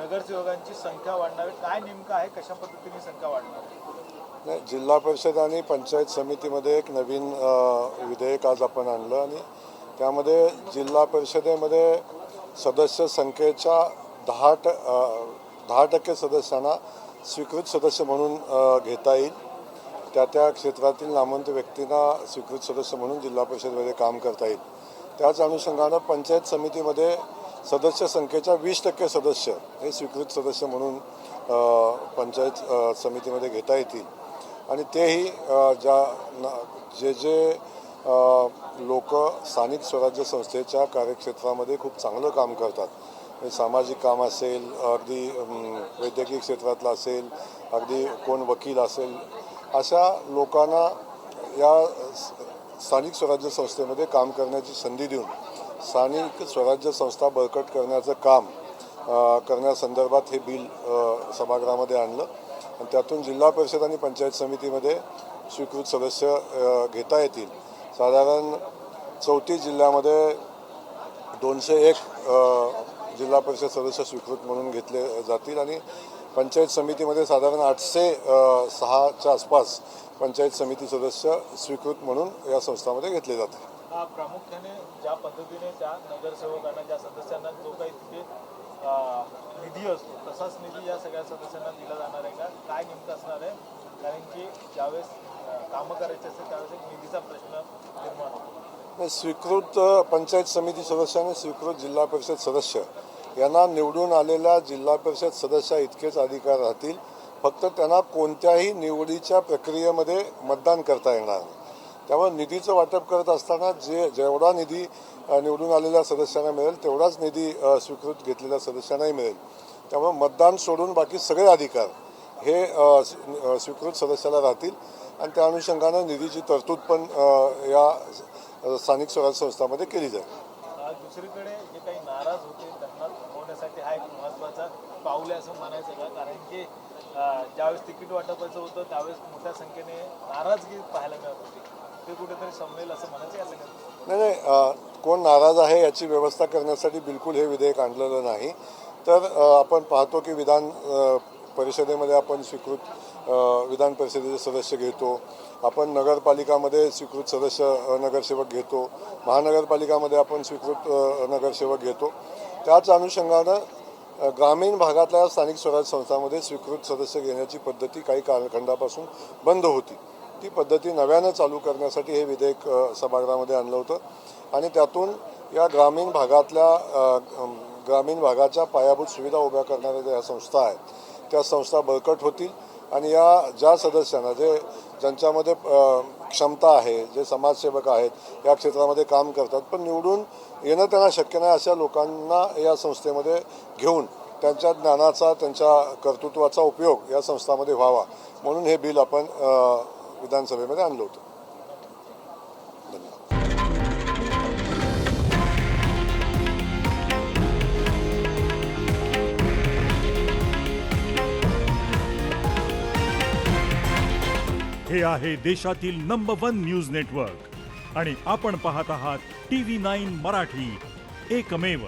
नगरसेवकांची संख्या वाढणार आहे, काय नेमकं आहे, कशा पद्धतीने संख्या वाढणार आहे? नाही, जिल्हा परिषद आणि पंचायत समितीमध्ये एक नवीन विधेयक आज आपण आणलं आणि त्यामध्ये जिल्हा परिषदेमध्ये सदस्य संख्येच्या 10% सदस्यांना स्वीकृत सदस्य म्हणून घेता येईल. त्या क्षेत्रातील नामवंत व्यक्तींना स्वीकृत सदस्य म्हणून जिल्हा परिषदेमध्ये काम करता येईल. त्याच अनुषंगानं पंचायत समितीमध्ये सदस्य संख्येच्या 20% सदस्य हे स्वीकृत सदस्य म्हणून पंचायत समितीमध्ये घेता येतील. आणि तेही जे लोक स्थानिक स्वराज्य संस्थेच्या कार्यक्षेत्रामध्ये खूप चांगलं काम करतात, सामाजिक काम असेल, अगदी वैद्यकीय क्षेत्रातलं असेल, अगदी कोण वकील असेल, अशा लोकांना या स्थानिक स्वराज्य संस्थेमध्ये काम करण्याची संधी देऊन स्थानिक स्वराज्य संस्था बळकट करण्याचं काम करण्यासंदर्भात हे बिल सभागृहामध्ये आणलं आणि त्यातून जिल्हा परिषद आणि पंचायत समितीमध्ये स्वीकृत सदस्य घेता येतील. साधारण 34 जिल्ह्यामध्ये 201 जिल्हा परिषद सदस्य स्वीकृत म्हणून घेतले जातील आणि पंचायत समितीमध्ये साधारण 806च्या आसपास पंचायत समिती सदस्य स्वीकृत म्हणून या संस्थांमध्ये घेतले जातात. प्रामुख्याने ज्या पद्धतीने त्या नगरसेवकांना, ज्या सदस्यांना जो काही तिथे निधी असतो तसाच निधी या सगळ्या सदस्यांना दिला जाणार आहे का, काय नेमकं असणार आहे? कारण की ज्यावेळेस कामं करायचे असते त्यावेळेस एक निधीचा प्रश्न निर्माण होतो. स्वीकृत पंचायत समिती सदस्य आणि स्वीकृत जिल्हा परिषद सदस्य यांना निवडून आलेल्या जिल्हा परिषद सदस्या इतकेच अधिकार राहतील. फक्त त्यांना कोणत्याही निवडीच्या प्रक्रियेमध्ये मतदान करता येणार नाही. त्यामुळे निधीचं वाटप करत असताना जेवढा निधी निवडून आलेल्या सदस्यांना मिळेल तेवढाच निधी स्वीकृत घेतलेल्या सदस्यांनाही मिळेल. त्यामुळे मतदान सोडून बाकी सगळे अधिकार हे स्वीकृत सदस्याला राहतील आणि त्या अनुषंगानं निधीची तरतूद पण या स्थानिक स्वराज्य संस्थांमध्ये केली जाईल. दुसरीकडे जे काही नाराज होते त्यांना थांबवण्यासाठी हा एक महत्त्वाचा पाऊल आहे असं म्हणायचं का? कारण की ज्यावेळेस तिकीट वाटपाचं होतं त्यावेळेस मोठ्या संख्येने नाराजगी पाहायला मिळत होती, ते कुठेतरी संपलेल असं म्हणायचं आहे सगळ्यांना? नाही, कोण नाराज आहे याची व्यवस्था करण्यासाठी बिलकुल हे विधेयक आणलेलं नाही. तर आपण पाहतो की विधान परिषदेमध्ये आपण स्वीकृत विधान परिषदेचे सदस्य घेतो, आपण नगरपालिकामध्ये स्वीकृत सदस्य नगरसेवक घेतो, महानगरपालिकामध्ये आपण स्वीकृत नगरसेवक घेतो. त्याच अनुषंगानं ग्रामीण भागातल्या स्थानिक स्वराज्य संस्थांमध्ये स्वीकृत सदस्य घेण्याची पद्धती काही कालखंडापासून बंद होती. ती पद्धती नव्यानं चालू करण्यासाठी हे विधेयक सभागृहामध्ये आणलं होतं आणि त्यातून या ग्रामीण भागाच्या पायाभूत सुविधा उभ्या करणाऱ्या ज्या संस्था आहेत त्या संस्था बळकट होतील आणि या ज्या सदस्यांना ज्यांच्यामध्ये क्षमता आहे, जे समाजसेवक आहेत, या क्षेत्रामध्ये काम करतात पण निवडून येणं त्यांना शक्य नाही अशा लोकांना या संस्थेमध्ये घेऊन त्यांच्या ज्ञानाचा, त्यांच्या कर्तृत्वाचा उपयोग या संस्थांमध्ये व्हावा म्हणून हे बिल आपण विधानसभेमध्ये आणलं होतं. हे आहे देशातील नंबर 1 न्यूज नेटवर्क आणि आपण पाहत आहात TV9 मराठी, एकमेव.